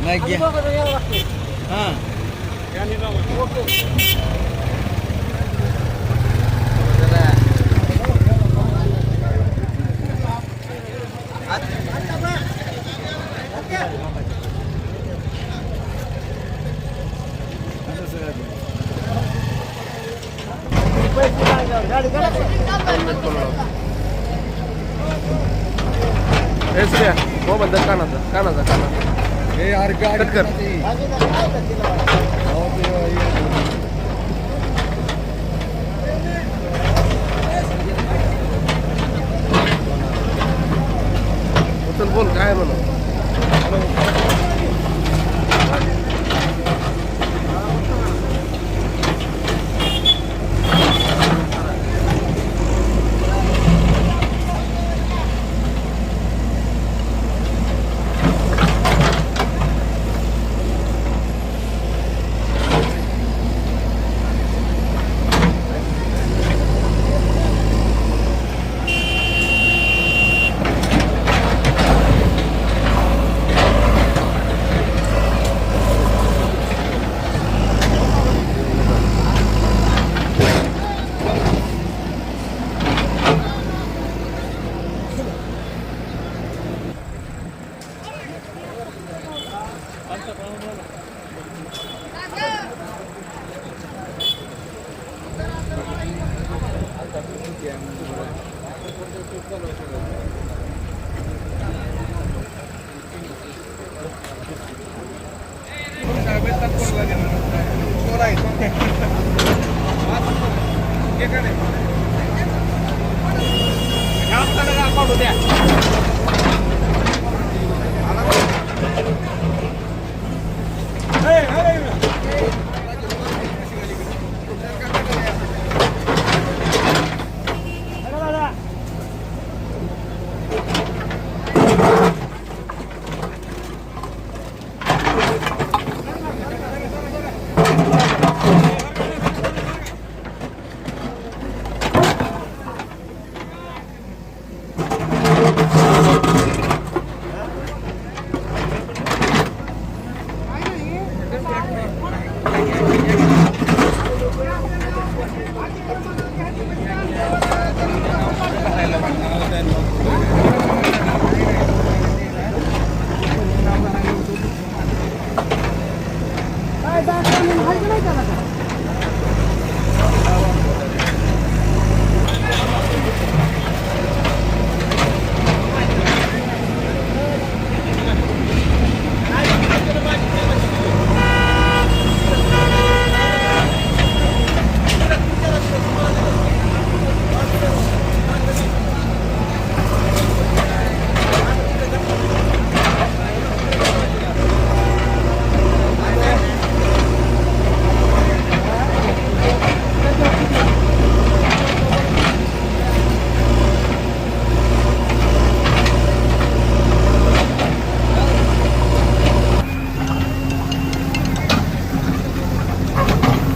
नाही घ्या हां मोबाईल दर कानाचा हे यार गाडी कर चल बोल काय म्हणून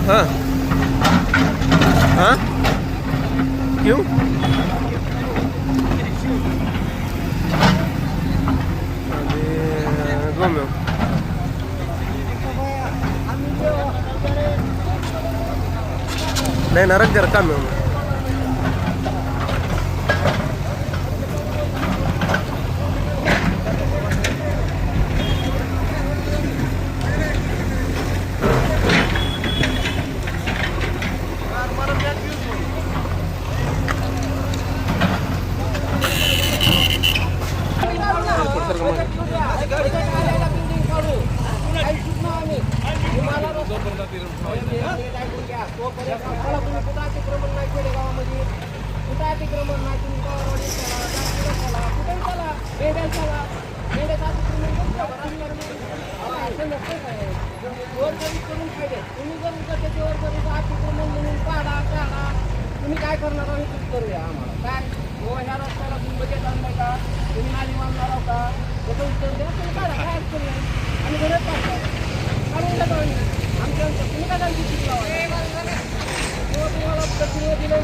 हाँ हाँ क्यों घूमो नहीं ना रख जरा काम है तुम्ही काय करणार आहोत करूया आम्हाला काय ह्या रस्त्याला बजेट आणलाय का तुम्ही नाली मानणार आहोत का त्याचं उत्तर द्या तुम्ही काढा काय अडचण नाही आम्ही घरात पाहतो काढून जातो आमच्या तुम्ही काय जायची तुम्हाला प्रतिनिधी दिलं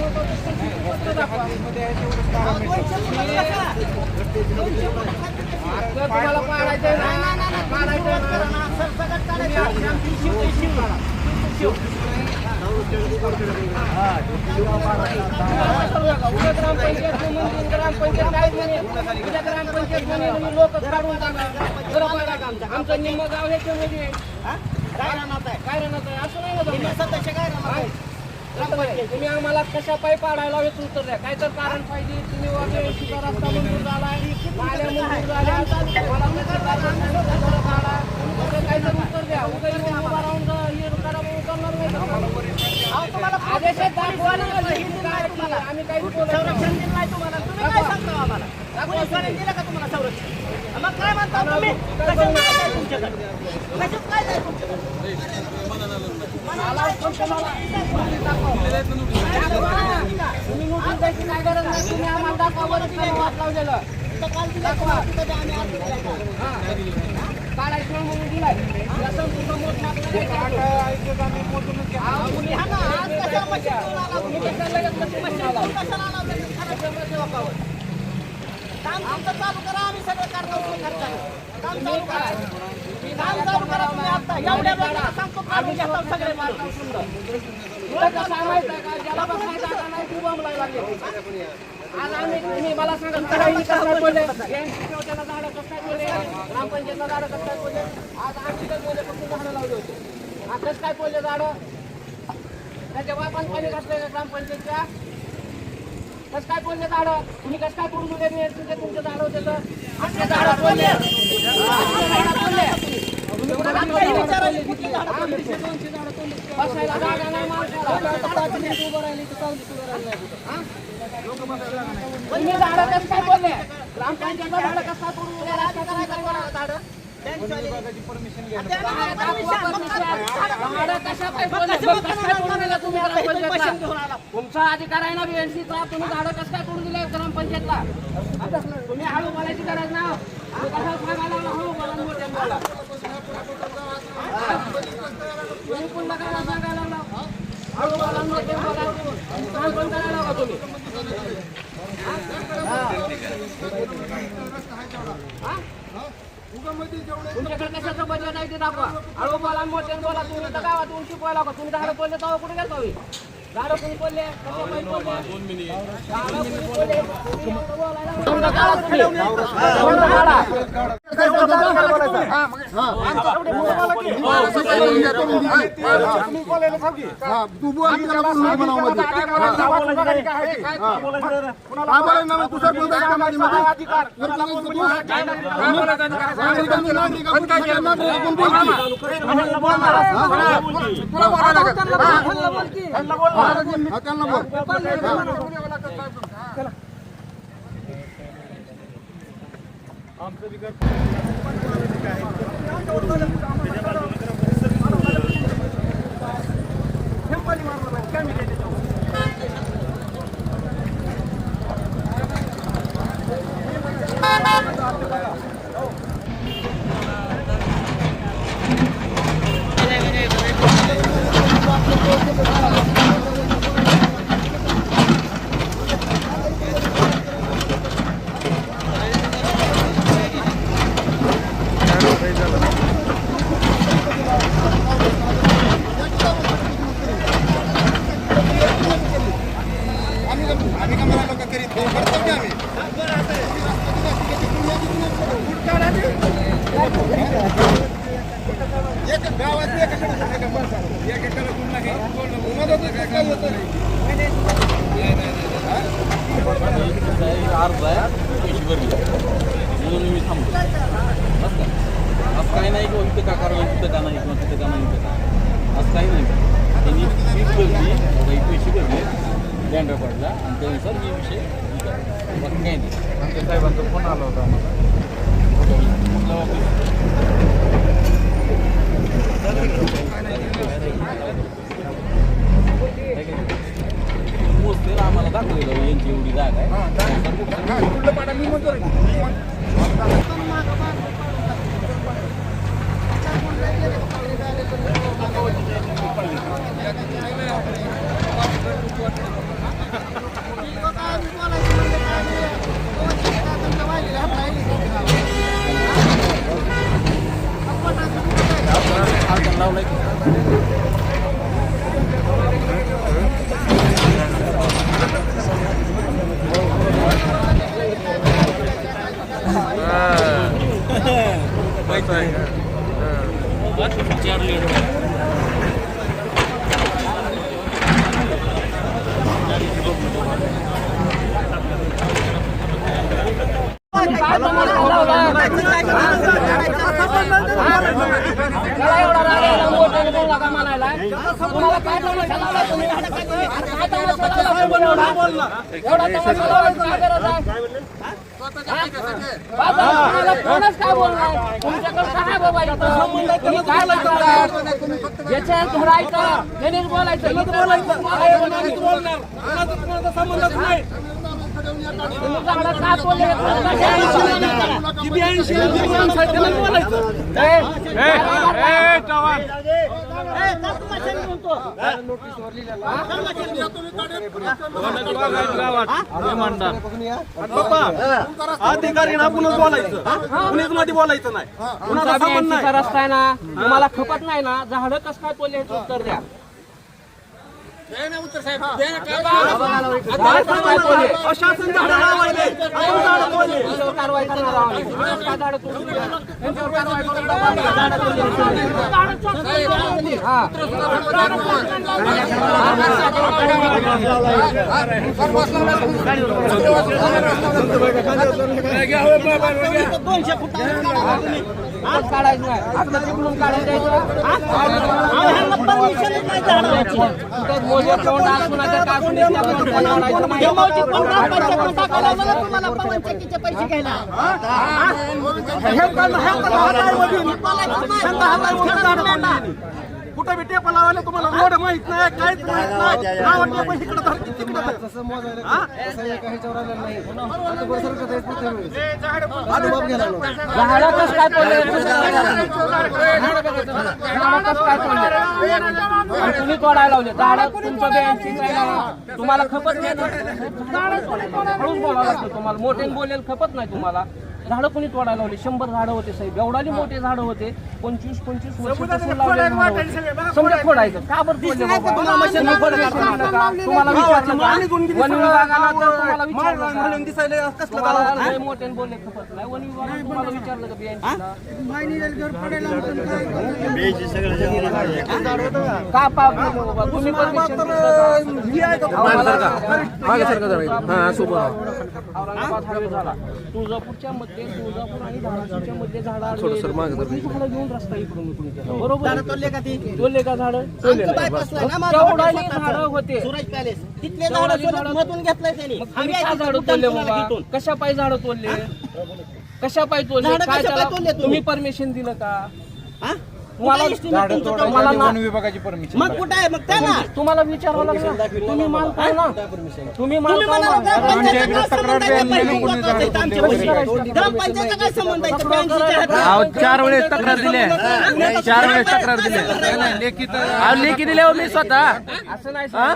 पत्र दाखवा तुम्हाला पाडायचं नाही आमचं निम्म गाव ह्याच्यामध्ये काय राहणार आहे असं नाही ना. तुम्ही आम्हाला कशा पायी पाडायला हेच उत्तर द्या. काय तर कारण पाहिजे. तुम्ही वाटेचा रस्ता मंजूर झालाय, नाल्या मंजूर झाल्या, मला काय तर उत्तर द्या. उभा राहून उतरणार नाही. आदेशात दाखवा ना आम्ही काही संरक्षण दिलं नाही तुम्हाला. तुम्ही काय सांगता आम्हाला? दिलं का तुम्हाला संरक्षण? मग काय म्हणता तुम्ही? तुमच्याकडे कशात काय नाही तुमच्याकडे? तुम्ही नोटीस द्यायची काय गरज नाही. तुम्ही आम्हाला दाखवा बरं वाट लावलेलं दाखवा. काढायचं म्हणून दिलाय आमचं चालू करा. आम्ही सगळं करतो. काम चालू करा. काम चालू करा तुम्ही आता. एवढ्या लोकांना सांगतो काढून घेतो सगळे मार्ग सुंदर. सांगायचं का ज्याला बसायचा का नाही तू बंबलाय लागले. आज आम्ही तुम्ही मला सांगा कसं बोलले त्याला झाडं कसं बोलले, ग्रामपंचायतला झाडं कसं बोलले. आज आम्ही तर बोलले फक्त झाडं लावले होते. आताच काय बोलले झाडं त्याच्या बापान पाणी घातलंय का ग्रामपंचायतच्या? कसं काय बोलले झाडं? तुम्ही कसं काय करून दिले तुमचे झाडं होते तर आमच्या झाडं बोलले बसायला जागा नाही माणसाला. तुम्ही झाडं कसं काय बोलले? ग्रामपंचायतला झाडं कसं काय करून दिले? झाडं तुमचा अधिकार आहे ना बीएनसीचा. तुम्ही झाडं कसं काय करून दिले ग्रामपंचायतला? तुम्ही हळू बोलायची गरज ना. हळू बोला. तुम्ही पुन्हा काय सांगायला लागला? हळू बोला मोठे बोला. काय पण करायला लागा तुम्ही? तुमच्याकडे कशाचं बजेट आहे ते दाखवा. हळू बोला मोठे बोला. तुम्ही तर गावात येऊन शिकवायला का? तुम्ही झाडं बोलले तेव्हा कुठे गेलता होई? झाडं कुणी बोलले? अर्ज आहे पैसे भरले म्हणून मी थांबतो. असं काही नाही किंवा इथं का कारवाई तिथं का नाही किंवा तिथं का नाही इथं का असं काही नाही. त्यांनी फीस भरली काही पैसे भरले लँड रेकॉर्डला आणि त्यानुसार हे विषय बाकी काही नाही. आमच्या साहेबांचा फोन आला होता आम्हाला कुठलं ऑफिस मोजलेलं आम्हाला दाखवलं यांची एवढी जागा आहे. कारखाना लावलाय तुम्हाला काय तमाशा लावला तुम्ही? काय तमाशा लावला तुम्ही एवढा तमाशा लावायची काय गरज आहे? तुम्हाला कोणच काय बोलणार? तुमच्याकडे काय बाबा इथं? तुम्ही काय सांगणार? ज्याच्या धरायचं त्यांनीच बोलायचं. तुम्ही चांगला का बोलले? अधिकारी ना पुन्हा बोलायचं कुणीच मध्ये बोलायचं नाही कुणाचा संबंध नाही. रस्ता आहे ना तुम्हाला खपत नाही ना झाडं कसं काय तोडले ह्याचं उत्तर द्या. शासन झाडं लावायले, आपण झाडं तोडले. त्याच्यावर कारवाई करणार आहोत. काय झाडं तोडली? त्यांच्यावर कारवाई करून दाखवा. झाडं तोडली. हा. आज काढायचं नाही. आपलं तिकडून काढून द्यायचं. मोजे तोंड असून काय असून कुठं बी टेप लावायला तुम्हाला रोड माहित नाही काहीच माहित नाही. नाव टेप इकडे धर तिकडे धर. झाडं कसं काय तोडले? तुम्ही तोडायला लावले झाडं तुमचं बँकची तुम्हाला खपत नाही. हळूच बोलावं लागतं तुम्हाला. मोठे बोलेल खपत नाही तुम्हाला. झाडं कोणी तोडायला लावली? 100 झाडं होते साहेब. एवढाली मोठे झाडं होते. 25-25 वर्षापासून लावलेली झाडं होते. समजा फोडायचं का बरं तोडले बाबा? तुम्हाला विचारलं का? वन विभागाला तर तुम्हाला विचारलं का? तुम्हाला लय मोठे बोलले खपत नाही. वन विभागाला तुम्हाला विचारलं का बियांशीला? का पाप नाही बाबा? तुम्ही परमिशन औरंगाबाद हायवे झाला. तुळजापूरच्या मध्ये तुळजापूर आणि धाराशिवच्या मध्ये झाडं आली. झाडं घेऊन रस्ता इकडून केला. बरोबर तोडले का ते? तोडले का झाडं? तोडले तेवढाली झाडं होते. तिथले झाडं मधून घेतलंय त्यांनी. मग तुम्ही का झाडं तोडले बाबा? कशा पायी झाडं तोडले? कशा पायी तोडले? काय त्याला तुम्ही परमिशन दिलं का? तुम्हाला वन विभागाची परमिशन मग कुठं आहे मग त्याला तुम्हाला विचारावं लागलं. तुम्ही मानताय ना? तुम्ही मानताय ना? ग्रामपंचायतचा काय संबंध आहे? 4 वेळेस तक्रार दिली. 4 वेळेस तक्रार दिली. लेखी दिल्यावर मी स्वतः असं नाही सर.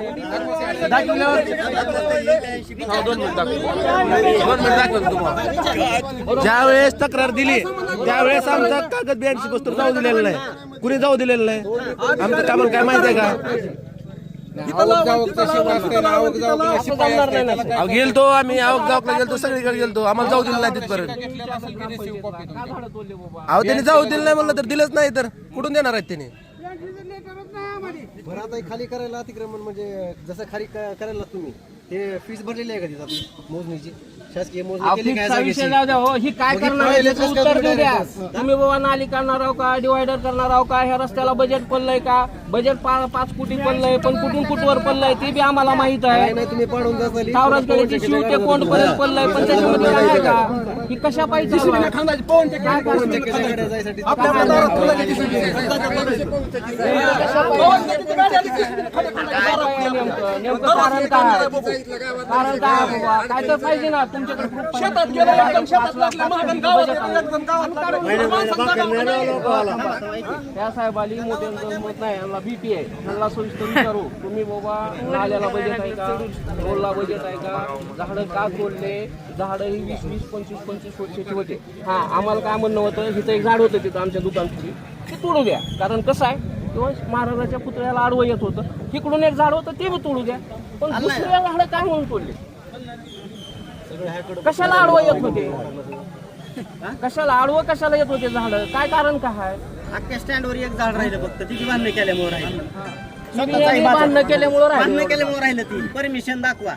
ज्या वेळेस तक्रार दिली त्यावेळेस आमचा कागद 82 पुस्तक जाऊ दिलेलं नाही. कुणी जाऊ दिलेलं नाही. आमचं कामाला काय माहिती आहे का? गेलतो आम्ही आवक जावकला गेलतो सगळीकडे गेलतो. आम्हाला जाऊ दिलं नाही तिथपर्यंत. अहो त्यांनी जाऊ दिलं नाही म्हणलं तर दिलंच नाही तर कुठून देणार आहेत त्यांनी? बरं आता खाली करायला अतिक्रमण म्हणजे जसं खाली करायला तुम्ही ते फीस भरलेली आहे का तिथं आपली मोजणीची? शासकीय मोजणी केली काय ऑफिसचा विषय जाऊ द्या. हो ही काय करणार आहे त्याचं उत्तर देऊ द्या. तुम्ही बाबा नाली करणार आहो का? डिवायडर करणार आहो का? ह्या रस्त्याला बजेट पडलंय का? बजेट 5 कोटी पडलंय पण कुठून कुठवर पडलंय ते बी आम्हाला माहित आहे. नाही तुम्ही पाडून जाता सावराजगडची शिव ते कोण पर्यंत पडलंय पण त्याच्यामध्ये काय आहे का? ही कशा पाहिजे? काय नेमकं कारण काय? कारण काय बाबा? काय तर पाहिजे ना तुमच्याकडे शेतात गेलं त्या साहेबाली मोठ्यांचं मत नाही. यांना बीपी आहे. त्यांना सविस्तर विचारू तुम्ही बाबा नाल्याला बजेट आहे का? रोडला बजेट आहे का? झाडं का तोडले? झाडं ही 20-25 25 वर्षाची होते. हा आम्हाला काय म्हणणं होतं इथं एक झाड होतं तिथं आमच्या दुकानपुढी ते तोडू द्या. कारण कसं आहे किंवा महाराजाच्या पुतळ्याला आडवं येत होतं, इकडून एक झाड होतं ते बी तोडू द्या. पण दुसऱ्या झाडं काय म्हणून तोडले? कशाला आडवं येत होते? कशाला आडवं कशाला येत होते झाडं? काय कारण काय आहे? अख्ख्या स्टँडवर एक झाड राहिलं फक्त, तिची बांधणी केल्यामुळे राहिलं. बांधणं केल्यामुळं बांधणी राहिलं. केल्यामुळे राहिलं ती. परमिशन दाखवा.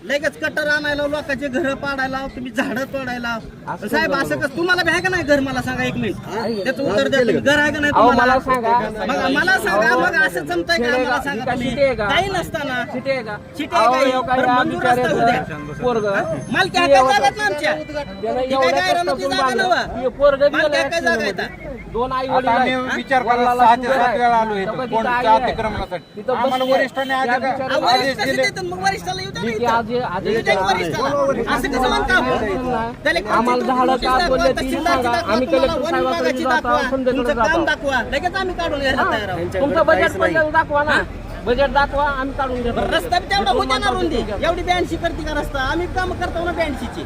लगेच कटर आणायला, लोकांचे घर पाडायला, तुम्ही झाडं तोडायला. साहेब असं कसं तुम्हाला बी आहे का नाही घर? मला सांगा एक मिनिट. त्याचं उत्तर द्या तुम्ही. घर आहे का नाही अहो, तुम्हाला? मला सांगा. मग मला सांगा, मग असं जमतंय का? मला सांगा का तुम्ही. शिटे आहे का? काही नसताना शिटे आहे का? शिटे आहे अहो, का? एवढं काय बरं, या मंजूर रस्ता होऊ द्या. पोरगं. मालकी हक्काच्या जागात ना आमच्या. त्यानं ती एवढ्या काय गायरानं ती कष्टातून जागा बांधलं. नव्हं. हे पोरगं मालकी गेलं हक्काच्या जागा ऍक्सिडेंटमध्ये. येतात. दोन आई आता वडील आम्ही आहेत. विचार वडिलाला करायला 6 ते शुगर 7 आहे. वेळा आलो इथं तिथं कोणत्या आई आहे. अतिक्रमणासाठी. तिथं आम्हाला बसली आहे. वरिष्ठांनी त्या आधी बिचाऱ्या- अहो, आदेश वरिष्ठ दिले. देतात, मग वरिष्ठाला येऊ द्या ना जी की इथं. आधी येऊ द्या की वरिष्ठाला. असं कसं म्हणता आपण? त्याला आम्हाला झाडं का बोलले ती सांगा. आम्ही कलेक्टर साहेबांकडे वन जातो, विभागाची समजेकडे दाखवा. काम जातो. दाखवा. लगेच आम्ही काढून घ्यायला तयार आहोत. तुमचं बजेट पण दाखवा ना. बजेट दाखवा, आम्ही काढून घेतो. रस्ता बी तेवढा होत्या ना रुंदी. एवढी 82 करते का रस्ता? आम्ही काम करतो ना 82ची.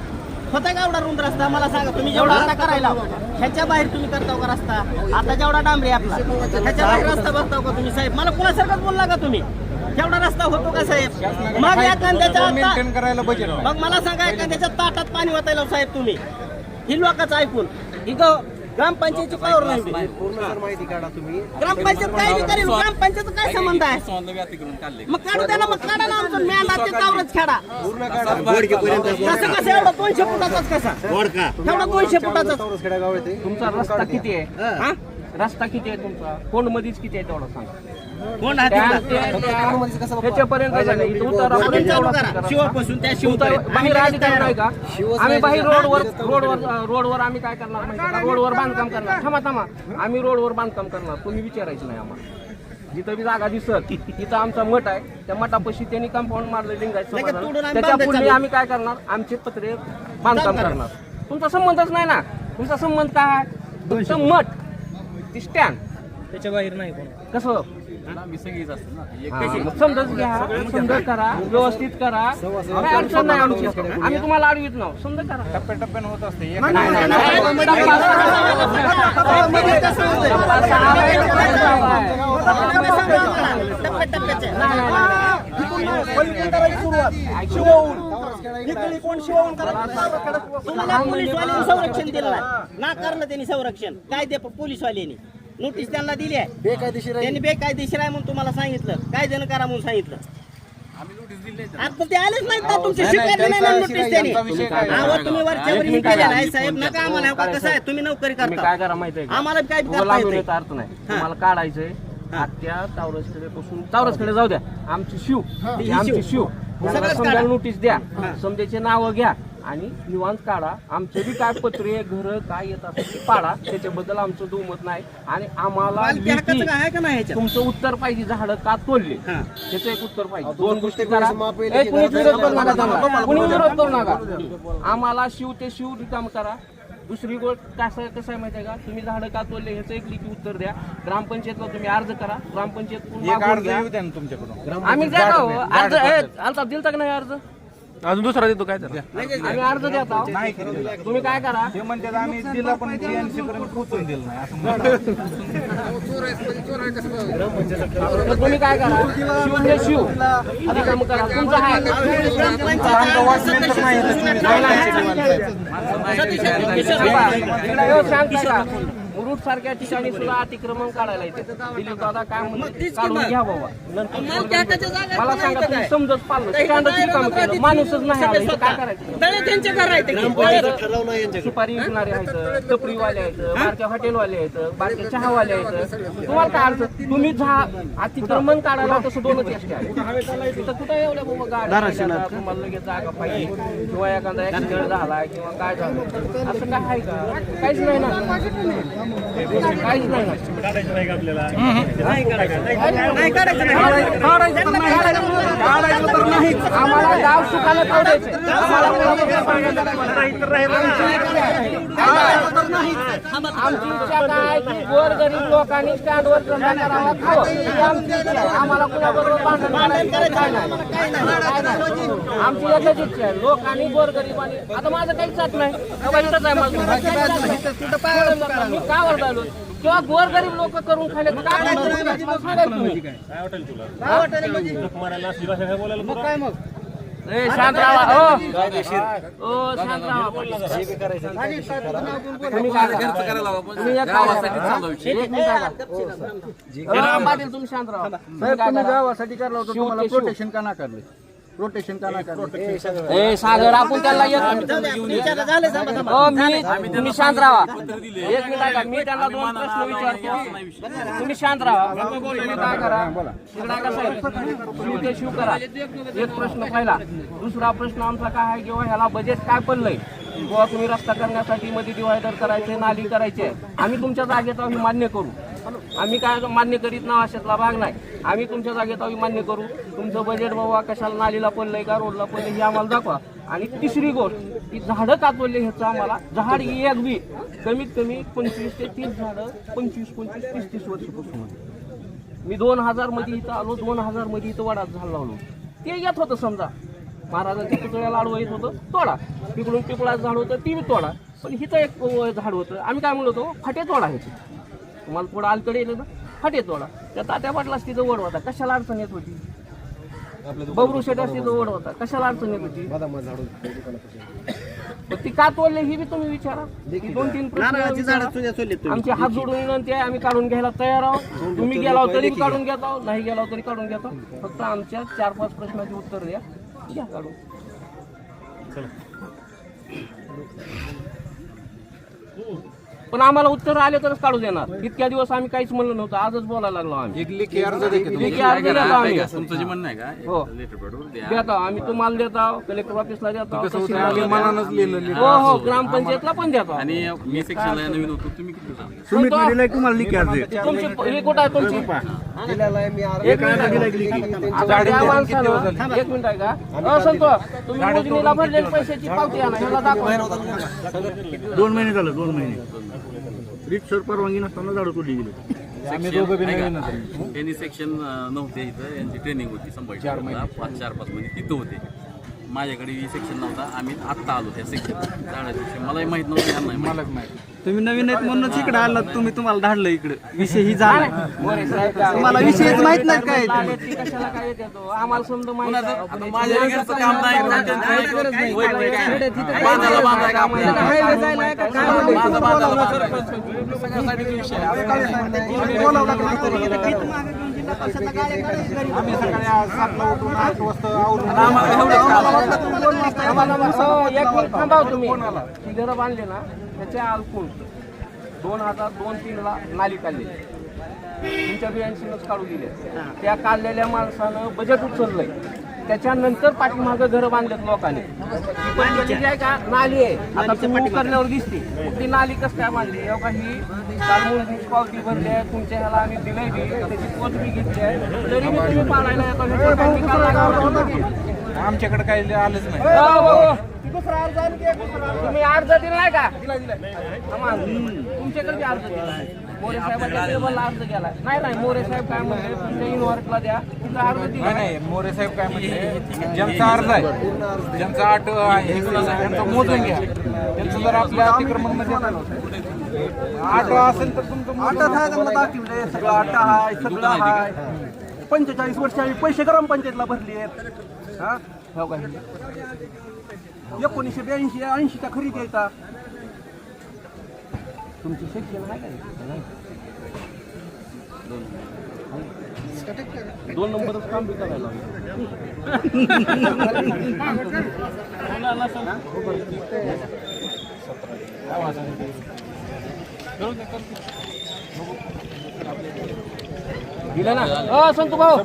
होता का एवढा रुंद रस्ता? मला सांगा. तुम्ही जेवढा आता करायला ह्याच्या बाहेर तुम्ही करताव का रस्ता? आता जेवढा डांबरी आपला ह्याच्या बाहेर रस्ता बसताव का तुम्ही साहेब? मला कुणासारखंच बोलला का तुम्ही? तेवढा रस्ता होतो का साहेब? मग एखाद्याच्या मेंटेन करायला बजेट मग मला सांगा, एखाद्याच्या ताटात पाणी वाटायला साहेब तुम्ही ही लोकांचं ऐकून ही ग्रामपंचायतची पावर नाही. पूर्ण जर माहिती काढा तुम्ही. ग्रामपंचायत काय बी करेल, ग्रामपंचायत काय संबंध आहे? संबंध बी अतिक्रमण काढले. मग काढू द्या ना, मग काढा ना आमचं मेंढा ते कावरच खेळा. पूर्ण काढा. कसं कसं एवढा 200 फुटाचाच कसा एवढा 200 फुटाचाच? चौरस खेडेगाव आहे ते. तुमचा रस्ता किती आहे? हा? रस्ता किती आहे तुमचा? कोण मध्येच किती आहे तेवढा सांगा. कोण आहे तिथला? त्याच्यापर्यंत झालं. इथं उतारापर्यंत आपण चालू तेवढा करा. करा. शिवापासून त्या तुमचा शिवपर्यंत. बाहेर अधिकारी नाही का? आम्ही बाहेर रोडवर आम्ही काय करणार माहिती का? रोडवर बांधकाम करणार. थांबा आम्ही रोडवर बांधकाम करणार. तुम्ही विचारायचं नाही आम्हाला. जिथं बी जागा दिसत तिथं आमचा मठ आहे. त्या मठापाशी त्यांनी कंपाऊंड मारलं लिंगायत लगेच तोडून समाजाला. आम्ही त्याच्या बांधायचं पुढे चालू. आम्ही काय करणार? आमचे पत्रे बांधकाम करणार. तुमचा संबंधच नाही ना. तुमचा संबंध काय आहे? तुमचं मठ ती स्टँड त्याच्या बाहेर नाही कोण. कसं? आम्ही सगळीच असतो ना. एक मग समजच घ्या, समज करा, व्यवस्थित करा. काय अडचण नाही आमची. आम्ही तुम्हाला अडवित नाव. समज करा. टप्प्याटप्प्याने होत असते. नाही, नाही, नाही. टप्पा तुम्हाला पोलीसवाल्यांनी संरक्षण दिलं नाही. नाकारलं त्यांनी संरक्षण. काय ते पोलीसवाल्यांनी नोटीस त्यांना दिली आहे. बेकायदेशीर आहे. त्यांनी बेकायदेशीर आहे म्हणून तुम्हाला सांगितलं. काय जण करा म्हणून सांगितलं. आम्ही नोटीस दिली आता ते आलेच नाहीत ना तुमचे. स्वीकारले नाही ना नोटीस त्यांनी. अहो, तुम्ही वरच्यावर हे केलेलं आहे साहेब. नका आम्हाला हे कसं आहे, तुम्ही नोकरी तुम्ही करता. काय करा माहिती आहे का? आम्हाला काय तुम्हाला करता लांबून येते. येता अर्थ नाही. तुम्हाला काढायचंय आत्या तावरसकडे पासून तावरसकडे जाऊ द्या. आमची शिव ही आमची शिव सगळंच समजायला काढा. नोटीस द्या. समजायचे नावं घ्या आणि निवांत काढा. आमचे बी काय पत्रे घर काय येत असेल ते पाडा. त्याच्याबद्दल आमचं दुमत नाही. आणि आम्हाला मालकी हक्काचं लेखी काय आहे का नाही ह्याच्यात? तुमचं उत्तर पाहिजे. झाडं का तोडले हा. त्याचं एक उत्तर पाहिजे. तुमचं दोन गोष्टी प्रत्येक करा. वेळेस माप येईल ए, की कुणीच घरात विरोध करू नका जागा त्यांना. कुणी विरोध करू नका. आम्हाला शिव ते शिव रिकाम करा. दुसरी गोष्ट कसं आहे माहिती आहे का? तुम्ही झाडं का तोडले ह्याचं एक लिखित उत्तर द्या. ग्रामपंचायतला तुम्ही अर्ज करा. ग्रामपंचायत एक अर्ज येऊ द्या ना तुमच्याकडून. आम्ही द्या का हो? अर्ज आलता दिलता का नाही अर्ज? अजून दुसरा देतो काय त्याला? आम्ही अर्ज देत आहोत. नाही केलेला. तुम्ही काय करा? ते म्हणतात आम्ही दिला पण GNC पर्यंत पोहोचून दिलं नाही असं म्हणतात. तर तुम्ही काय करा? शिव ते शिव रिकाम करा. तुमचं आहे. मुरुड सारख्या ठिकाणी सुद्धा अतिक्रमण काढायला येते. दिलीप दादा काय म्हणते काढून घ्या बाबा. नंतर मालकी हक्काच्या जागा मला सांगा तुम्ही समजत पाळलं. स्टँडच काम केलं. माणूसच नाही आला. इथं काय करायचं? तळे त्यांचे घर आहे ते. ठरवलं नाही यांच्याकडे. सुपारी विकणारे आहेत, टपरीवाले आहेत, बारक्या हॉटेलवाले आहेत, बारक्या चहावाले आहेत. तुम्हाला काय अडचण? तुम्ही अतिक्रमण काढायला तसं दोनच एसटी आहे. तिथं कुठं एवढ्या बाबा गाड्या तुम्हाला लगेच जागा पाहिजे किंवा एखादा ऍक्सिडेंट झाला किंवा काय झालं असं काय आहे का? काहीच नाही ना. काहीच नाही ना. आम्हाला गाव सुखाला ठेवायचं. आमची इच्छा काय की गोरगरीब लोकांनी स्टँडवर धंदा करावा खावं. ही आमची इच्छा आहे. आम्हाला कुणाबरोबर भांडण करायचं काय नाही. काय नाही. आमची एकच इच्छा आहे. लोकांनी गोरगरिबांनी आता माझं काहीच जात नाही. वाईटच आहे माझं. मी का वरडायलो? किंवा गोरगरीब लोक करून खाले तर काय सांगाल तुम्ही? मग काय मग ए, शांत राहा हो शांत राहा तुम्ही काय करा? तुम्ही एक गावासाठी चालू विषय. एक मिनिट ऐका. पाटील तुम्ही शांत राहा. तुम्ही काय करा? गावासाठी करलं होतं तुम्हाला प्रोटेक्शन का नाकारले प्रोटेक्शन का नाकारले ए सागर आपण त्याला तुम्ही शांत राहा. एक मिनिट ऐका. मी त्यांना 2 प्रश्न विचारतो तुम्ही शांत राहा. तुम्ही काय करा तिकडे ऐका साहेब तुम्ही ते शिव करा. एक प्रश्न पहिला. दुसरा प्रश्न आमचा काय आहे किंवा ह्याला बजेट काय पडलंय किंवा तुम्ही रस्ता करण्यासाठी मध्ये डिवायडर करायचे नाली करायचे आम्ही तुमच्या जागेत आम्ही मान्य करू. आम्ही काय मान्य करीत ना अशातला भाग नाही. आम्ही तुमच्या जागेत आम्ही मान्य करू. तुमचं बजेट बाबा कशाला नालीला पडलंय का रोडला पडलंय हे आम्हाला दाखवा. आणि तिसरी गोष्ट की झाडं का तोडले ह्याचं आम्हाला झाड एक बी कमीत कमी 25 ते 30 झाडं 25-30 वर्षापासून होते. मी 2000 मध्ये इथं आलो 2000 मध्ये इथं वडात झाड लावलो. ते येत होतं समजा महाराजांच्या पुतळ्याला आडवं येत होतं तोडा. तिकडून पिपळाचं झाड होतं ती बी तोडा. पण हिथं एक झाड होतं आम्ही काय म्हणलो होतो फाटे तोडा ह्याचे. तुम्हाला थोडं अलीकडे येलं ना फाटे तोडा. त्या तात्या पाटलाच तिथं वड होता कशाला अडचण येत होती. बबरू शेटाच तिथं वड होता कशाला अडचण येत होती. ती का तोडले ही बी तुम्ही विचारा. 2-3 प्रश्न आमचे हात जोडून विनंती आहे. आम्ही काढून घ्यायला तयार आहोत. तुम्ही गेला तरी काढून घेता नाही गेला तरी काढून घेता. फक्त आमच्या 4-5 प्रश्नाची उत्तर द्या घ्या काढून. पण आम्हाला उत्तर आले तरच काढू देणार. इतक्या दिवस आम्ही काहीच म्हणलं नव्हतं आजच बोलायला लागलो आम्ही. एक लेखी अर्ज देखील लेखी अर्ज देतो आम्ही. तुमचं जे म्हणणं आहे का हो लेटर पॅडवर द्या. देतो आम्ही तुम्हाला देतो कलेक्टर ऑफिसला देतो आम्ही मनानच लिहिलं हो हो ग्रामपंचायतला पण देतो. आणि मी सेक्शनला नवीन होतो तुम्ही किती होता? तुम्हाला लेखी अर्ज तुमची हे कुठं आहे तुमची दिलेला आहे मी एक मिनिट आता त्या माणसानं एक मिनिट आहे का संतो तुम्ही मोजणीला भरलेल्या पैशाची पावती आणा ह्याला दाखवा. 2 महिने झालं 2 महिने रितसर परवानगी नसताना झाडं तोडली गेली. त्यांनी सेक्शन नव्हते इथं यांची ट्रेनिंग होती संभाजी 4-5 महिने तिथं होते. माझ्याकडे सेक्शन नव्हता आम्ही आत्ता आलो त्या सेक्शन झाडाच्या मलाही माहित नव्हतं यांना मलाच माहिती तुम्ही नवीन आहेत म्हणूनच इकडे आलात तुम्हाला धाडलं इकडे विषय ही झाला तुम्हाला विषयच माहित नाही काय कशाला काय येते तो आम्हाला समजा माहिती आता माझ्या वगैरेचं काम नाही वैयक्तिक आहे. बांधायला बांधाय का आपल्याला? माझा बांधायला बांधाय. सगळ्यासाठीचा विषय आहे. आम्ही सकाळी 7ला उठून 8 वाजता आवरून आम्हाला एवढंच काम आहे. एक मिनिट थांबाव तुम्ही ही घरं बांधले ना त्याच्या अल्पून 2002-03ला नाली काढली तुमच्या बियांशीनच काढू दिले. त्या काढलेल्या माणसानं बजेट उचललंय त्याच्यानंतर पाठीमागं घरं बांधलेत लोकांनी. ही पहिली जी आहे का नाली आहे आता तुम्ही करण्यावर दिसते ती नाली कसं काय बांधली एवढा ही काल पावती भरली आहे तुमच्या ह्याला आम्ही दिलंय बी त्याची पोच बी घेतली आहे तरी मी तुम्ही पाडायला येतो. आमच्याकडे काही आलंच नाही. तुम्ही अर्ज दिला नाही का तुमच्याकडे बी अर्ज दिला मोरे साहेबांच्या टेबलला अर्ज केला नाही मोरे साहेब काय म्हणले तुमच्या युनिव्हर्सिटीला द्या तिथं अर्ज दिला नाही मोरे साहेब काय म्हणते ज्यांचा अर्ज आहे ज्यांचा 8 आहे त्यांचा मोजून घ्या. त्यांचं जर आपल्या अतिक्रमण मध्ये 8 असेल तर तुमचं 8 आहे सगळं 8 आहे सगळं आहे 45 वर्ष आम्ही पैसे ग्रामपंचायतला भरले आहेत. हा 1982-80च्या खरेदी येतात. तुमची शिक्षण आहे का 2 नंबरच काम बी करायला दिलं ना संतू भाऊ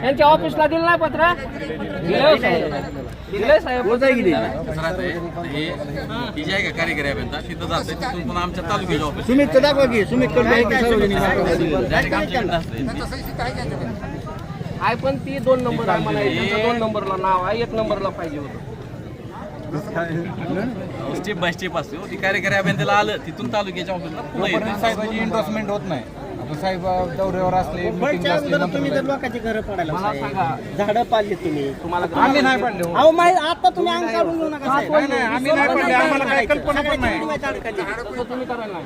यांच्या ऑफिसला दिलं नाही पत्र दिलंय साहेब कसं राहतंय, हे ही जी आहे का कार्यकारी अभियंता तिथं जाते तिथून पण आमच्या तालुक्याच्या ऑफिस सुमित दाखवा की सुमित डायरेक्ट आमच्याकडे असते. आहे पण ती 2 नंबर आहे मला 2 नंबरला नाव आहे 1 नंबरला पाहिजे होतं. स्टेप बाय स्टेप असते ती कार्यकारी अभियंत्याला आलं तिथून तालुक्याच्या ऑफिसला पुन्हा येते. साहेबांची एंडोर्समेंट होत नाही. साहेब दौऱ्यावर असले पुढच्या meeting असली, अगोदर तुम्ही जर नंतर लोकांची घरं पाडायला मला सांगा. झाडं पाडली तुम्ही तुम्हाला आम्ही नाही पाडले हो. अहो आता तुम्ही अंग काढून घेऊ नका साहेब. नाही, नाही, आम्ही नाही पाडले, आम्हाला काही कल्पना पण नाही. तसं तुम्ही करायला नाही.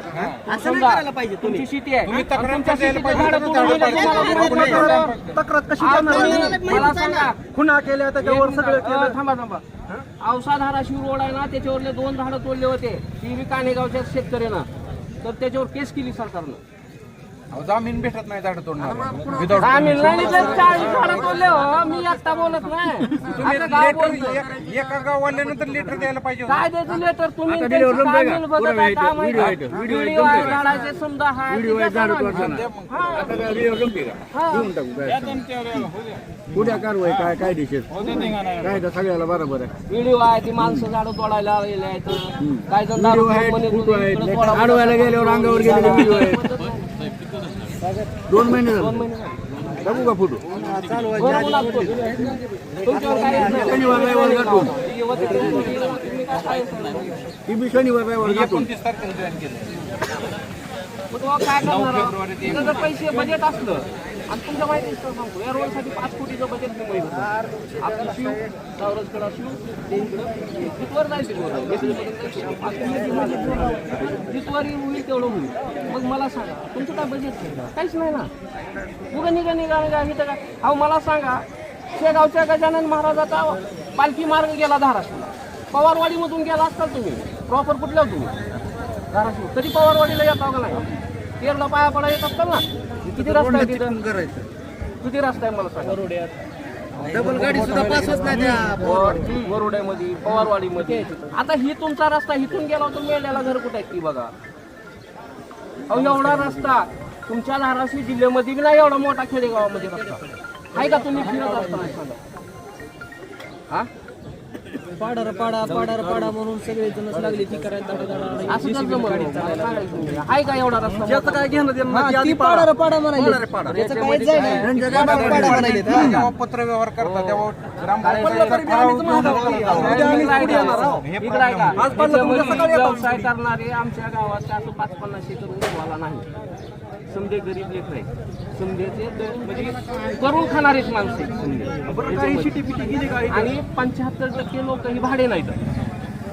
असं नाही करायला पाहिजे तुम्ही तुमची शेती आहे तुम्ही तक्रार तुमच्या द्यायला शेतीत पाहिजे झाडं होतं, तोडून झाडं दिली, पाडली. तुम्हाला गुन्हे दाखल. तक्रार कशी आज करणार तुम्ही तुम्ही? मला सांगा खुणा केल्या त्याच्यावर सगळं केलं. थांबा थांबा औसा धाराशिव रोड आहे ना त्याच्यावरले 2 झाडं तोडले होते ती बी कानेगावच्या शेतकऱ्यांना तर त्याच्यावर केस केली सरकारनं अहो, जामीन भेटत नाही झाडं तोडणार विदाउट आम्ही नाही तर 40 झाडं तोडले हो मी आता बोलत नाही आता गाव बोलतोय. एका गाववाल्यानंतर लेटर द्यायला पाहिजे होतं. काय द्यायचं लेटर तुम्ही त्यांचं तामील बघत आहे, काम आहे. व्हिडिओ आहे झाडाचे समजा आहे तिथे करा. उद्या कारवाई काय कायदेशीर काय सगळ्याला बरोबर आहे. व्हिडिओ आहे ती माणसं झाडं तोडायला आलेले आहेत काय जण दारू आहेत, पिऊन फोटो इकडे आहेत, तोडावं. आडवायला गेल्यावर अंगावर गेलेले व्हिडिओ आहेत. 2 महिने झाले. बघू का फोटो बरोबर लागतो. तुमच्यावर काय आहे? शनिवार रविवार गाठून तुम्ही काय सांगितलं नाही. ती बी शनिवार रविवार गाठून 29 तारखेला जॉईन केलं. मग तेव्हा काय करणार आहोत? तिथं जर पैसे बजेट असलं आणि तुमच्या माहिती सांगतो या रोडसाठी 5 कोटीचं बजेट मुंबईत होतं. आपलं शिव सावरजकडं शिव ते इकडं तिथवर जायचं तिथवर होईल तेवढं होईल. मग मला सांगा तुमचं काय बजेट काहीच नाही ना उगं निघा इथं काय. अहो मला सांगा शेगावच्या गजानन महाराजाचा पालखी मार्ग गेला धाराशिवला पवारवाडीमधून गेला असताल तुम्ही प्रॉपर कुठल्या तुम्ही धाराशिव कधी पवारवाडीला येता का नाही तेरला पाया पडा येत असताल ना किती रस्ता आहे तिथं किती रस्ता आहे मला सांगा डबल गाडी सुद्धा पास होत नाही त्या वरोड्यामध्ये पवारवाडीमध्ये आता ही तुमचा रस्ता इथून गेला तर मेल्याला घर कुठे आहे ती बघा. अहो एवढा रस्ता तुमच्या धाराशिव जिल्ह्यामध्ये बी नाही एवढा मोठा खेडेगावामध्ये रस्ता आहे का तुम्ही फिरत असताना सांगा हा पाडा म्हणून सगळे जण लागले ती करायला असं कसं जमलं? सांगायचं तुम्ही. आहे का एवढा रस्ता काय घेणं देणं पाडा म्हणाले याचं काहीच जाय पाडा म्हणाले जेव्हा पत्र व्यवहार करतात तेव्हा ग्रामपंचायतीचा ठराव इकडं आहे का? त्याच्यामध्ये व्यवसाय करणारे आमच्या गावात असं 5-50 एकर ऊसवाला नाही. समजे गरीब लेकर आहेत समजेचे म्हणजे करून खाणारेच माणसं आहेत समजे. आणि 75% लोक ही भाडे नाहीत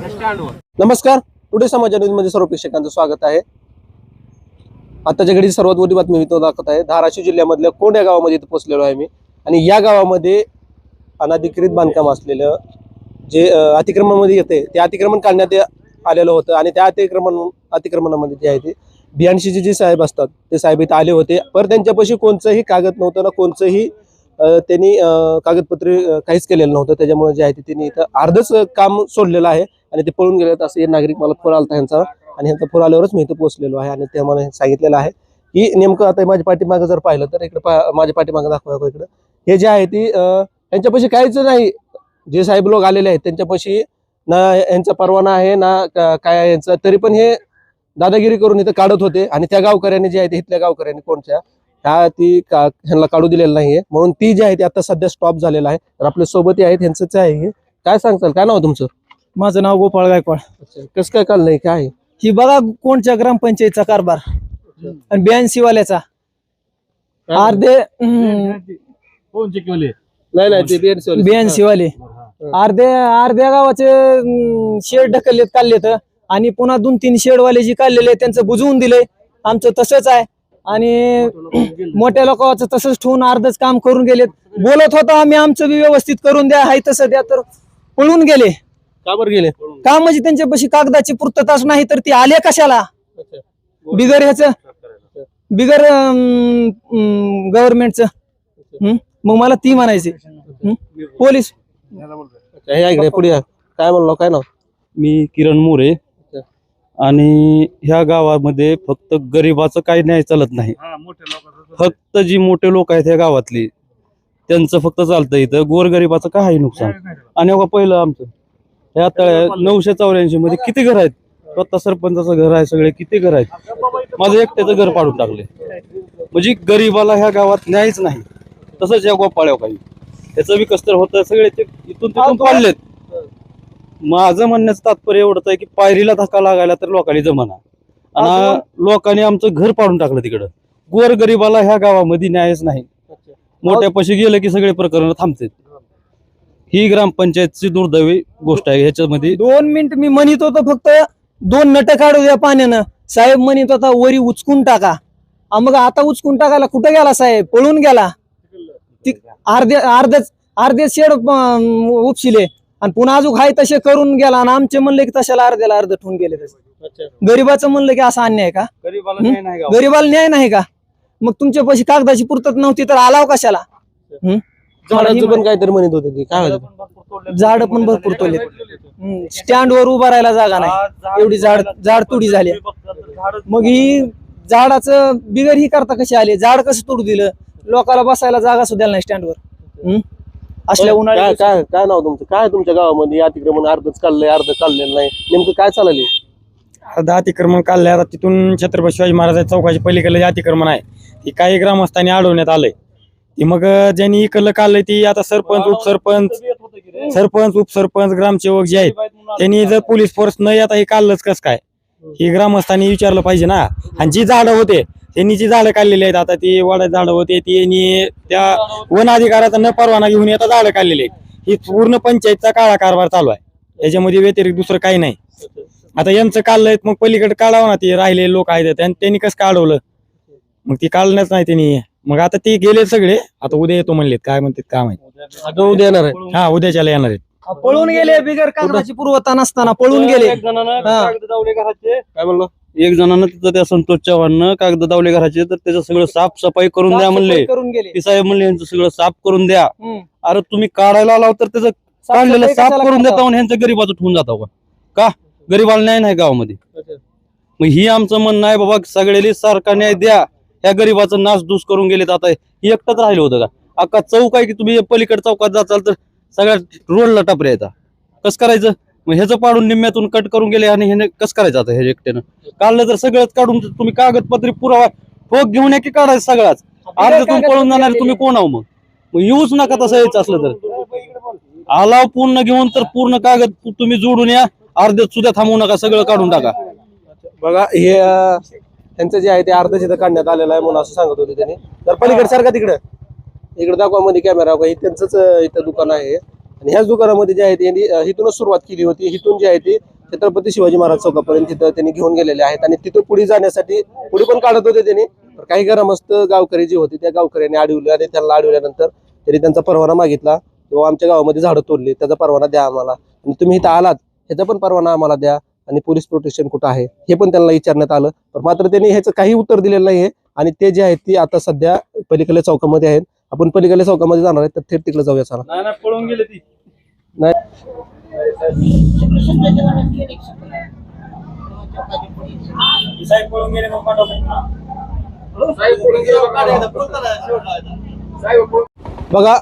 या स्टँडवर. नमस्कार, टुडे समाचार न्यूजमध्ये सर्व प्रेक्षकांचं स्वागत आहे. आताच्या घडी सर्वात मोठी बातमी मी तो दाखवत आहे. धाराशिव जिल्ह्यामधल्या कोंड या गावामध्ये इथं पोहोचलेलो आहे मी आणि या गावामध्ये अनधिकृत बांधकाम असलेलं जे अतिक्रमणामध्ये येते ते अतिक्रमण काढण्यात आलेलं होतं आणि त्या अतिक्रमणामध्ये जे आहे ते बियाणशीचे जे साहेब असतात ते साहेब इथं आले होते. पण त्यांच्यापाशी कोणचंही कागद नव्हतं ना कोणचंही त्यांनी कागदपत्रे काहीच केलेलं नव्हतं. त्याच्यामुळे जे आहे ते त्यांनी इथं अर्धच काम सोडलेलं आहे आणि ते पळून गेलेत असं हे नागरिक मला फोन आलता ह्यांचा आणि ह्यांचा फोन आल्यावरच मी इथं पोहोचलेलो आहे आणि ते मला सांगितलेलं आहे की नेमकं आता माझ्या पाठीमागं जर पाहिलं तर इकडे माझ्या पाठीमागं दाखवा इकडं हे जे आहे ती त्यांच्यापाशी काहीच नाही. जे साहेब लोक आलेले आहेत त्यांच्यापाशी ना यांचा परवाना आहे ना काय आहे यांचा, तरी पण हे दादागिरी करून इथं काढत होते आणि त्या गावकऱ्यांनी जे आहे ते इथल्या गावकऱ्यांनी कोणत्या ह्यांना काढू दिलेलं नाहीये म्हणून ती जी आहे ती आता सध्या स्टॉप झालेला आहे. तर आपल्या सोबत आहेत ह्यांचंच आहे. काय सांगताल, काय नाव तुमचं? माझं नाव गोपाळ गायकवाड. कसं काय काढलं नाही काय आहे? ही बघा कोणच्या ग्रामपंचायतचा कारभार आणि 82 वाल्याचा अर्धे नाही ते 82 वाले अर्ध्या गावाचे शेड ढकललेत काढलेत आणि पुन्हा 2-3 शेडवाले जी काढलेले त्यांचं बुजवून दिलंय. आमचं तसंच आहे आणि मोठ्या लोकांचं तसंच ठेवून अर्धच काम करून गेलेत. बोलत होता आम्ही आमचं बी व्यवस्थित करून द्या हाय तसं द्या तर पळून गेले. का बरं गेले? का म्हणजे त्यांच्यापाशी कागदाची पूर्तताच नाही तर ती आले कशाला बिगर गव्हर्नमेंटचं. मग मला ती म्हणायची पोलीस इकडे पुढे काय म्हणलो काय नाव? मी किरण मोरे आणि ह्या गावामध्ये फक्त गरिबाचं काही न्याय चालत नाही. फक्त जी मोठे लोक आहेत ह्या गावातली त्यांचं फक्त चालतं. इथं गोरगरिबाचं काही नुकसान. आणि पहिलं आमचं ह्या 984 मध्ये किती घर आहेत? स्वतः सरपंचाचं घर आहे, सगळे किती घर आहेत. माझं एकट्याचं घर पाडून टाकले. म्हणजे गरीबाला ह्या गावात न्यायच नाही. तसंच या गोपाळ्या काही याचं बी कसतर होतं. सगळे इथून तिथून पाडलेत. माझं म्हणण्याचं तात्पर्य एवढंच आहे की पायरीला धक्का लागायला तर लोकांनी जमाना आणि लोकांनी आमचं घर पाडून टाकलं. तिकडं गोरगरिबाला ह्या गावामध्ये न्यायच नाही. मोठ्या पैसे गेलं की सगळे प्रकरण थांबतात. ही ग्रामपंचायतची दुर्दैवी गोष्ट आहे. ह्याच्यामध्ये 2 मिनिट मी म्हणत होतो फक्त 2 नट काढू द्या पाण्यानं. साहेब म्हणत होता वरी उचकून टाका. मग आता उचकून टाकायला कुठे गेला साहेब? पळून गेला. अर्धे शेड उपशिले आणि पुन्हा अजून हाय तसे करून गेला. आणि आमचे म्हणले की तशाला अर्ध्याला अर्ध ठेवून गेले. तसे गरीबाचं म्हणलं की असा अन्याय का? गरीबाला न्याय नाही का? मग तुमच्या पैसे कागदाची पूर्तता नव्हती तर आलाव कशाला? झाडाचं पण काहीतरी म्हणत होते ते, काय होतं? झाड पण भरपूर तोडले. स्टँड वर उभा राहायला जागा नाही, एवढी झाड तुडी झाली. मग ही झाडाचं बिगर ही करता कशी आले? झाड कसं तोडू दिलं? लोकांना बसायला जागा सुद्धा नाही स्टँडवर. असल्या उन्हाळ्यात काय नाव तुमचं? काय तुमच्या गावामध्ये अतिक्रमण अर्धच काढलंय, अर्ध काढलेलं नाही, नेमकं काय चाललंय? अर्ध अतिक्रमण काढलंय. आता तिथून छत्रपती शिवाजी महाराज चौकाच्या पलीकडे जे अतिक्रमण आहे ती काही ग्रामस्थांनी अडवण्यात आलंय. ती मग ज्यांनी इकडलं काढलंय ती आता सरपंच उपसरपंच ग्रामसेवक जे आहेत त्यांनी जर पोलीस फोर्स नाही आता हे काढलंच कस काय, ही ग्रामस्थांनी विचारलं पाहिजे ना. आणि जी झाडं होते त्यांनी जी झाडं काढलेली आहेत, आता ती वाड्यात झाडं होते त्यांनी त्या वन अधिकाराचा न परवाना घेऊन आता झाडं काढलेली आहेत. ही पूर्ण पंचायतचा काळा कारभार चालू आहे. याच्यामध्ये व्यतिरिक्त दुसरं काही नाही. आता यांचं काढलंय मग पलीकडे काढावं ना. ते राहिले लोक आहेत त्यांनी कसं काढवलं? मग ती काढलंच नाही त्यांनी. मग आता ते गेले सगळे. आता उद्या येतो म्हणलेत, काय म्हणतात काय माहिती. उद्या येणार आहे? हा उद्याच्याला येणार आहेत. पळून गेले बिगर कागदाची पूर्वता नसताना पळून गेले. काय म्हणलं? एक जणांना तिथं त्या संतोष चव्हाणनं कागद दावले घराचे, तर त्याचं सगळं साफसफाई करून द्या म्हणले. करून गेले. ती साहेब म्हणले यांचं सगळं साफ करून द्या. अरे तुम्ही काढायला लाव तर त्याचं काढलेलं साफ करून देता म्हणून ह्यांचं गरीबाचं ठेवून जाता का? गरीबाला न्याय नाही गावामध्ये. मग ही आमचं म्हणणं आहे बाबा, सगळ्याला सारखा न्याय द्या. या गरीबाचं नासधूस करून गेलेत. आता हे एकटंच राहिलं होतं का? अख्खा चौक आहे की तुम्ही पलीकडे चौकात जाचाल तर सगळ्या रोडला टापऱ्या येतात. कसं करायचं? मग ह्याचं पाडून निम्म्यातून कट करून गेले आणि ह्याने कसं करायचं आता? हे एकट्यानं काढलं तर सगळंच काढून तुम्ही कागदपत्री पुरावा ठोक घेऊन या की काढायचं सगळाच. अर्ध्यातून पळून जाणार तुम्ही कोण आहो? मग येऊच नका तसं यायचं असलं तर. आलाव पूर्ण घेऊन तर पूर्ण कागद तुम्ही जोडून या. अर्ध्यात सुद्धा थांबवू नका, सगळं काढून टाका. बघा हे त्यांचं जे आहे ते अर्ध तिथं काढण्यात आलेलं आहे म्हणून असं सांगत होते त्यांनी. तर पलीकडे सारखा इकडे दाखवा मध्ये कॅमेरा. हे त्यांचंच इथं दुकान आहे आणि ह्याच दुकानामध्ये जे आहे त्यांनी इथूनच सुरुवात केली होती. इथून जे आहे ते छत्रपती शिवाजी महाराज चौकापर्यंत तिथं त्यांनी घेऊन गेलेले आहेत आणि तिथं पुढे जाण्यासाठी पुढे पण काढत होते त्यांनी. तर काही ग्रामस्थ गावकरी जे होते त्या गावकऱ्यांनी अडवले आणि त्यांना अडवल्यानंतर त्यांनी त्यांचा परवाना मागितला किंवा आमच्या गावामध्ये झाडं तोडली, त्याचा परवाना द्या आम्हाला. आणि तुम्ही इथं आलात ह्याचा पण परवाना आम्हाला द्या आणि पोलीस प्रोटेक्शन कुठं आहे हे पण त्यांना विचारण्यात आलं. तर मात्र त्यांनी ह्याचं काही उत्तर दिलेलं नाहीये. आणि ते जे आहेत ते आता सध्या पलीकडल्या चौकामध्ये आहेत. आपण पलीकडल्या चौकामध्ये जाणार आहे तर थेट तिकडे जाऊया. चला. पळून गेले ती. नाही बघा,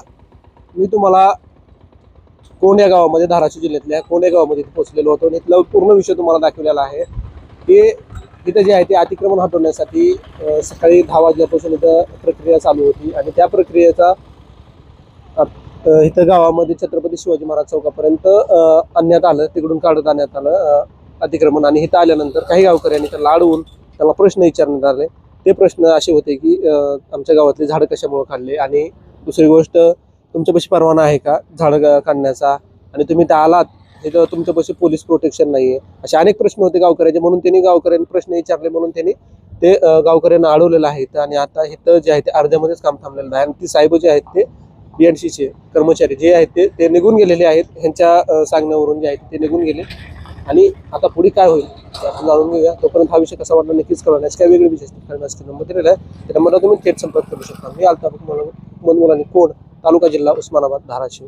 मी तुम्हाला कोंड या गावामध्ये, धाराशिव जिल्ह्यातल्या कोंड या गावामध्ये पोहोचलेलो होतो आणि इथला पूर्ण विषय तुम्हाला दाखवलेला आहे की इथं जे आहे ते अतिक्रमण हटवण्यासाठी सकाळी 10 वाजल्यापासून इथं प्रक्रिया चालू होती आणि त्या प्रक्रियेचा इथं गावामध्ये छत्रपती शिवाजी महाराज चौकापर्यंत आणण्यात आलं. तिकडून काढत आणण्यात आलं अतिक्रमण. आणि इथं आल्यानंतर काही गावकऱ्यांनी त्याला अडवून त्याला प्रश्न विचारण्यात आले. ते प्रश्न असे होते की आमच्या गावातले झाडं कशामुळे काढले आणि दुसरी गोष्ट तुमच्यापाशी परवाना आहे का झाडं काढण्याचा, आणि तुम्ही त्या आलात तिथं तुमच्यापाशी पोलीस प्रोटेक्शन नाहीये, असे अनेक प्रश्न होते गावकऱ्याचे. म्हणून त्यांनी गावकऱ्यांनी प्रश्न विचारले म्हणून त्यांनी ते गावकऱ्यांना अडवलेलं आहे. आणि आता इथं जे आहे ते अर्ध्यामध्येच काम थांबलेलं आहे. आणि ती साहेब जे आहेत ते BNCचे कर्मचारी जे आहेत ते निघून गेलेले आहेत. ह्यांच्या सांगण्यावरून जे आहेत ते निघून गेले. आणि आता पुढे काय होईल आपण जाणून घेऊया. तोपर्यंत हा विषय कसा वाटला नक्कीच कळवण्यास काय वेगळे विशेष नंबर दिलेला आहे. त्या नंबरला तुम्ही थेट संपर्क करू शकता. मी अल्ताफ मुलांनी कोंड, तालुका जिल्हा उस्मानाबाद, धाराशिव.